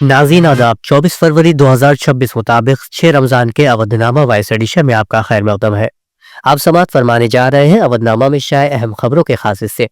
नाज़रीन आदाब। 24 फरवरी 2026 मुताबिक 6 रमज़ान के अवधनामा वॉइस एडिशन में आपका खैर मकदम है। आप समाअत फरमाने जा रहे हैं अवधनामा में शाये अहम खबरों के खास हिस्से।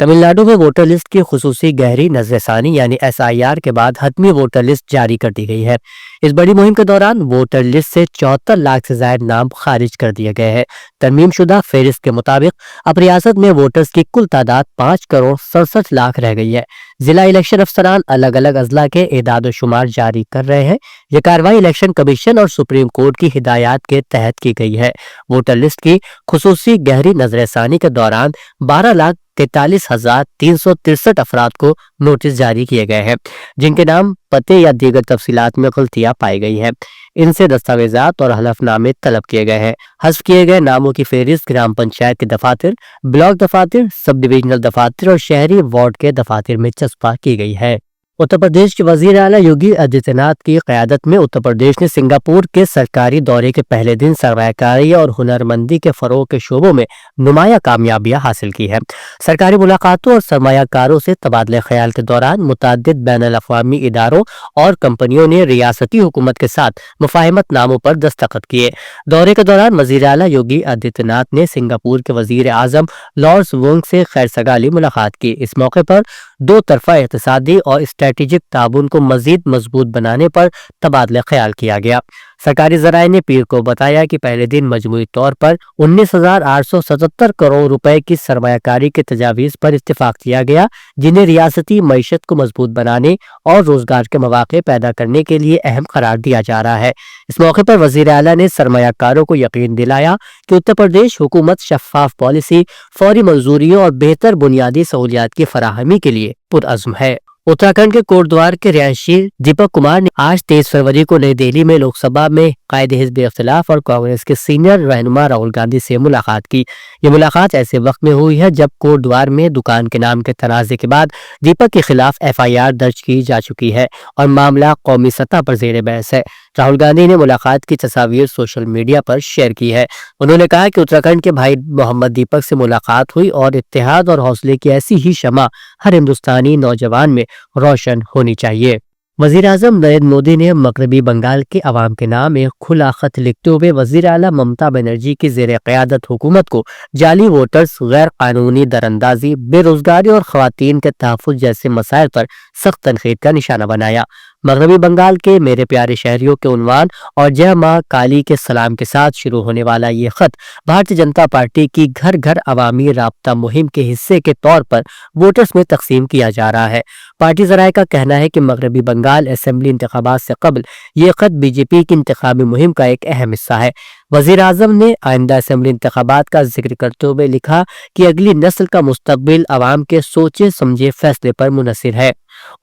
तमिलनाडु में वोटर लिस्ट की खुसूसी गहरी नजरसानी यानी SIR के बाद हतमी वोटर लिस्ट जारी कर दी गई है। इस बड़ी मुहिम के दौरान वोटर लिस्ट से 74 लाख से ज्यादा नाम खारिज कर दिए गए हैं। तरमीम शुदा फहरिस्त के मुताबिक अब रियासत में वोटर्स की कुल तादाद 5 करोड़ 67 लाख रह गई है। जिला इलेक्शन अफसरान अलग अलग अजला के एदाद शुमार जारी कर रहे हैं। ये कार्रवाई इलेक्शन कमीशन और सुप्रीम कोर्ट की हिदायत के तहत की गई है। वोटर लिस्ट की खुसूसी गहरी नजरसानी के दौरान 12,43,363 अफराद को नोटिस जारी किए गए हैं, जिनके नाम, पते या दीगर तफसीलात में गलतियां पाई गई हैं। इनसे दस्तावेजात और हलफनामे तलब किए गए हैं। हज़फ किए गए नामों की फहरिस्त ग्राम पंचायत के दफातर, ब्लॉक दफातर, सब डिविजनल दफातर और शहरी वार्ड के दफातर में चस्पा की गई है। उत्तर प्रदेश के वजीर आला योगी आदित्यनाथ की क़यादत में उत्तर प्रदेश ने सिंगापुर के सरकारी दौरे के पहले दिन सरमायाकारी और हुनरमंदी के फरोग के शोबों में नुमाया कामयाबियां हासिल की है। सरकारी मुलाकातों और सरमायाकारों से तबादले ख्याल के दौरान मुताद्दिद बैनुल-अक़वामी इदारों और कंपनियों ने रियासती हुकूमत के साथ मुफाहिमत नामों पर दस्तखत किए। दौरे के दौरान वजीर आला योगी आदित्यनाथ ने सिंगापुर के वजीर आजम लॉर्ड्स वोंग से खैर सगाली मुलाकात की। इस मौके पर दो तरफा इक़्तिसादी और स्ट्रेटेजिक ताबून को मजीद मजबूत बनाने पर तबादला ख्याल किया गया। सरकारी ज़राए ने पीर को बताया कि पहले दिन मजमूई तौर पर 19,877 करोड़ रुपए की सरमायाकारी के तजावीज़ पर इत्तेफाक किया गया, जिन्हें रियासती मईशत को मजबूत बनाने और रोजगार के मौके पैदा करने के लिए अहम करार दिया जा रहा है। इस मौके पर वज़ीर आला ने सरमायाकारों को यकीन दिलाया कि उत्तर प्रदेश हुकूमत शफाफ पॉलिसी, फौरी मंजूरियों और बेहतर बुनियादी सहूलियात की फराहमी के लिए पुरअज़्म है। उत्तराखंड के कोटद्वार के रिहायशी दीपक कुमार ने आज 23 फरवरी को नई दिल्ली में लोकसभा में कायद हिज़्ब इख्तिलाफ और कांग्रेस के सीनियर रहनुमा राहुल गांधी से मुलाकात की। ये मुलाकात ऐसे वक्त में हुई है जब कोटद्वार में दुकान के नाम के तनाज़े के बाद दीपक के खिलाफ FIR दर्ज की जा चुकी है और मामला कौमी सतह पर ज़ेर बहस है। राहुल गांधी ने मुलाकात की तस्वीर सोशल मीडिया पर शेयर की है। उन्होंने कहा कि उत्तराखंड के भाई मोहम्मद दीपक से मुलाकात हुई और इत्तेहाद और हौसले की ऐसी ही शमा हर हिंदुस्तानी नौजवान में रोशन होनी चाहिए। वज़ीर आज़म नरेंद्र मोदी ने मगरबी बंगाल के अवाम के नाम एक खुला खत लिखते हुए वज़ीर आला ममता बनर्जी की ज़ेर क़यादत हुकूमत को जाली वोटर्स, गैर कानूनी दरअंदाजी, बेरोजगारी और ख़वातीन के तहफ़्फ़ुज़ जैसे मसाइल पर सख्त तनक़ीद का निशाना बनाया। मगरबी बंगाल के मेरे प्यारे शहरियों के उन्वान और जय माँ काली के सलाम के साथ शुरू होने वाला ये खत भारतीय जनता पार्टी की घर घर अवामी राब्ता मुहिम के हिस्से के तौर पर वोटर्स में तकसीम किया जा रहा है। पार्टी ज़राए का कहना है कि मगरबी बंगाल असेंबली इंतखाबात से कबल ये खत BJP की इंतखाबी मुहिम का एक अहम हिस्सा है। वज़ीर आज़म ने आइंदा असेंबली इंतखाबात का जिक्र करते हुए लिखा कि अगली नस्ल का मुस्तकबिल अवाम के सोचे समझे फैसले पर मुनहसिर है।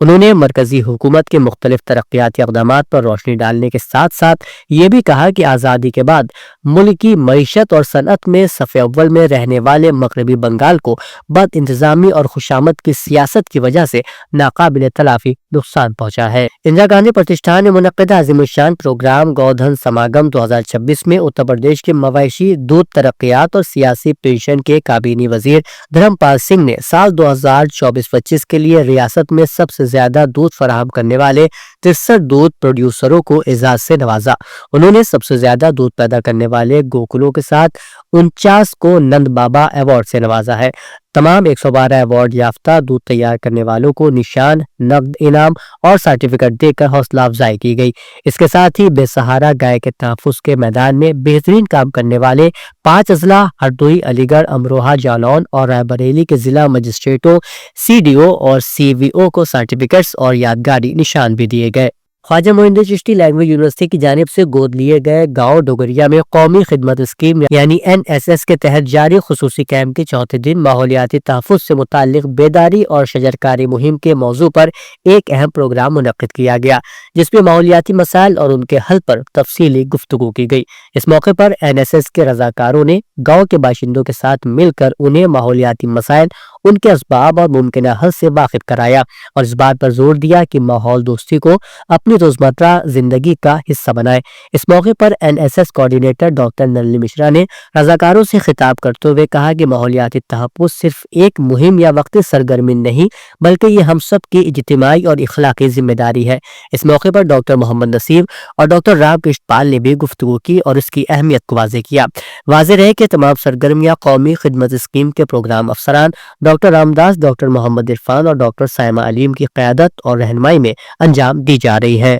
उन्होंने मरकजी हुकूमत के मुख्तलिफ तरक्याती इक़दामात पर रोशनी डालने के साथ साथ ये भी कहा कि आज़ादी के बाद मुल्क की मईशत और सनअत में सफ़े अव्वल में रहने वाले मगरबी बंगाल को बद इंतज़ामी और खुशामद की सियासत की वजह से नाकाबिल तलाफी नुकसान पहुँचा है। इंदिरा गांधी प्रतिष्ठान में मुनक़्क़िदा अज़ीमुश्शान प्रोग्राम गोधन समागम 2026 में उत्तर प्रदेश के मवेशी दूध तरक्यात और सियासी पेंशन के काबीनी वजीर धर्मपाल सिंह ने साल 2024-25 के लिए रियासत में सबसे ज्यादा दूध फराहम करने वाले 63 दूध प्रोड्यूसरों को एजाज से नवाजा। उन्होंने सबसे ज्यादा दूध पैदा करने वाले गोकुलों के साथ 49 को नंद बाबा अवार्ड से नवाजा है। तमाम 112 अवार्ड याफ्ता दूध तैयार करने वालों को निशान, नकद इनाम और सर्टिफिकेट देकर हौसला अफजाई की गई। इसके साथ ही बेसहारा गाय के तहफ़्फ़ुज़ के मैदान में बेहतरीन काम करने वाले 5 अजला हरदोई, अलीगढ़, अमरोहा, जालौन और रायबरेली के जिला मजिस्ट्रेटों, CDO और CVO को सर्टिफिकेट्स और यादगारी निशान भी दिए गए। ख्वाजा मोइनुद्दीन चिश्ती लैंग्वेज यूनिवर्सिटी की जानिब से गोद लिए गए गांव डोगरिया में कौमी खिदमत स्कीम यानी NSS के तहत जारी खुसूसी कैंप के चौथे दिन माहौलियाती तहफ़्फ़ुज़ से मुताल्लिक़ बेदारी और शजरकारी मुहिम के मौजू पर एक अहम प्रोग्राम मुनक़्क़िद किया गया, जिसमें माहौलियाती मसाइल और उनके हल पर तफसीली गुफ्तगू की गई। इस मौके पर NSS के रज़ाकारों ने गाँव के बाशिंदों के साथ मिलकर उन्हें माहौलियाती मसाइल, उनके असबाब और मुमकिन हल से वाकिफ कराया और इस बात पर जोर दिया कि माहौल दोस्ती को अपनी अपनी रोजमर्रा जिंदगी का हिस्सा बनाएं। इस मौके पर NSS coordinator doctor Nalini Mishra ने रजाकारों से खिताब करते हुए कहा कि माहौलियाती तहफ्फुज़ सिर्फ एक मुहिम या वक्ती सरगर्मी नहीं, बल्कि ये हम सब की इज्तिमाई और इखलाकी जिम्मेदारी है। इस मौके पर डॉक्टर मोहम्मद नसीब और डॉक्टर रामकृष्ण पाल ने भी गुफ्तगू की और इसकी अहमियत को वाज़ेह किया। वाज़ेह रहे कि तमाम सरगर्मियाँ कौमी खिदमत स्कीम के प्रोग्राम अफसरान डॉक्टर रामदास, डॉक्टर मोहम्मद इरफान और डॉक्टर साइमा अलीम की क़यादत और रहनुमाई में अंजाम दी जा रही है।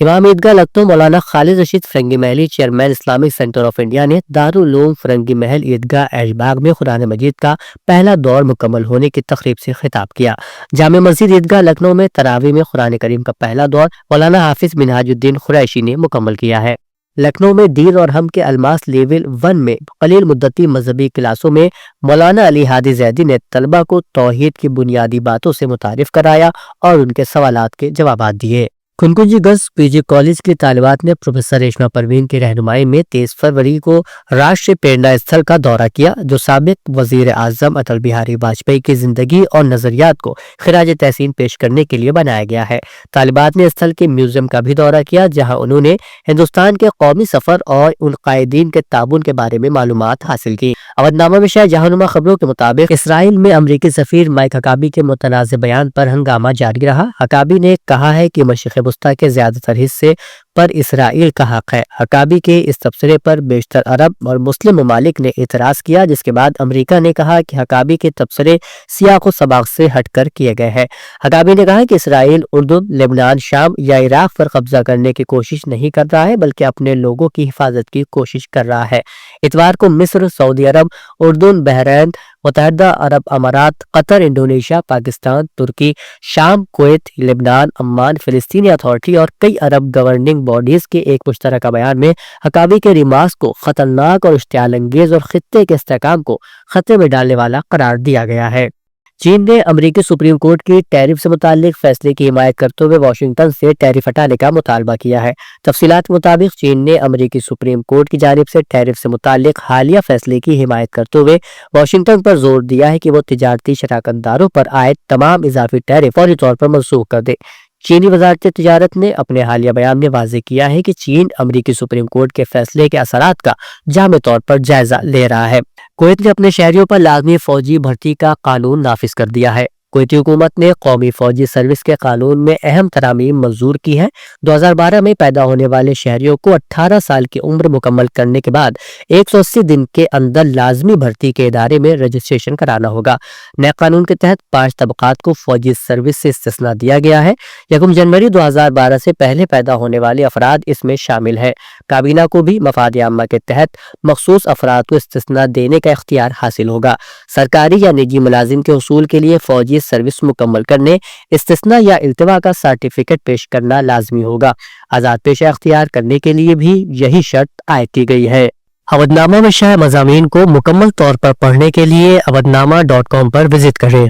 इमाम ईदगाह लखनऊ मौलाना Khalid Rashid Firangi Mahali chairman Islamic Centre of India ने दारुल उलूम फरंगी महल ईदगाह ऐशबाग में कुरान मजीद का पहला दौर मुकम्मल होने की तकरीब से खिताब किया। जामे मस्जिद ईदगाह लखनऊ में तरावी में कुरान करीम का पहला दौर मौलाना हाफिज मिनहाजुद्दीन कुरैशी ने मुकम्मल किया है। लखनऊ में दीन और हम के अलमास लेवल 1 में कलील मुद्दती मजहबी क्लासों में मौलाना अली हादी जैदी ने तलबा को तौहीद की बुनियादी बातों से मुतारिफ कराया और उनके सवालात के जवाबात दिए। कुनकुंजी गर्ल्स PG कॉलेज की तालिबात ने प्रोफेसर रेशमा परवीन की रहनुमाई में 23 फरवरी को राष्ट्रीय प्रेरणा स्थल का दौरा किया, जो साबिक वजीर आजम अटल बिहारी वाजपेयी की जिंदगी और नजरियात को खिराज तहसीन पेश करने के लिए बनाया गया है। तालिबात ने स्थल के म्यूजियम का भी दौरा किया, जहां उन्होंने हिंदुस्तान के कौमी सफर और उन कायदीन के ताबुन के बारे में मालूमात हासिल की। अवधनामा में शायद जहानुमा खबरों के मुताबिक इसराइल में अमरीकी सफीर माइक हकाबी के मुतनाज़ बयान पर हंगामा जारी रहा। हकाबी ने कहा है कि मशरिक़ वस्ता के ज्यादातर हिस्से पर इसराइल का हक है। हकाबी के इस तबसरे पर बेशतर अरब और मुस्लिम ममालिक ने एतराज किया, जिसके बाद अमेरिका ने कहा कि हकाबी के तबसरे सियाक़ो सबाक़ से हटकर किए गए हैं। हकाबी ने कहा कि इसराइल उर्दून, लेबनान, शाम या इराक पर कब्जा करने की कोशिश नहीं कर रहा है, बल्कि अपने लोगों की हिफाजत की कोशिश कर रहा है। इतवार को मिस्र, सऊदी अरब, उर्दून, बहरैन, मुत्तहिदा अरब अमारात, कतर, इंडोनेशिया, पाकिस्तान, तुर्की, शाम, कुवैत, लेबनान, अम्मान, फिलिस्तीनी अथॉरिटी और कई अरब गवर्निंग बॉडीज के एक मुश्तरका बयान में हकाबी के रिमार्क्स को खतरनाक और इश्तियाल अंगेज और खित्ते के इस्तेहकाम को खतरे में डालने वाला करार दिया गया है। चीन ने अमेरिकी सुप्रीम कोर्ट की टैरिफ से मुताल्लिक फैसले की हिमायत करते हुए वाशिंगटन से टैरिफ हटाने का मुतालबा किया है। तफसीलात के मुताबिक चीन ने अमेरिकी सुप्रीम कोर्ट की जानिब से टैरिफ से मुताल्लिक हालिया फैसले की हिमायत करते हुए वाशिंगटन पर जोर दिया है कि वो तिजारती शराकतदारों पर आए तमाम इजाफी टैरिफ फौरी तौर पर मनसूख कर दे। चीनी वजारत तिजारत ने अपने हालिया बयान में वाज़ेह किया है कि चीन अमेरिकी सुप्रीम कोर्ट के फैसले के असरात का जामे तौर पर जायजा ले रहा है। कुवैत ने अपने शहरियों पर लाजमी फौजी भर्ती का कानून नाफिज कर दिया है। कुवैती हुकूमत ने कौमी फौजी सर्विस के कानून में अहम तरामीम मंजूर की है। 2012 में पैदा होने वाले शहरियों को 18 साल की उम्र मुकम्मल करने के बाद 180 दिन के अंदर लाजमी भर्ती के इदारे में रजिस्ट्रेशन कराना होगा। नए कानून के तहत 5 तबकात को फौजी सर्विस से इस्तिस्ना दिया गया है। 1 जनवरी 2012 से पहले पैदा होने वाले अफराद इसमें शामिल है। काबीना को भी मफाद आम्मा के तहत मखसूस अफराद को इस्तिस्ना देने का इख्तियार हासिल होगा। सरकारी या निजी मुलाजिम के हुसूल के लिए फौजी सर्विस मुकम्मल करने, इस्तिस्ना या इल्तिवा का सर्टिफिकेट पेश करना लाजमी होगा। आजाद पेशा अख्तियार करने के लिए भी यही शर्त आयद की गई है। अवधनामा में शाया मज़ामीन को मुकम्मल तौर पर पढ़ने के लिए अवधनामा.com पर विजिट करें।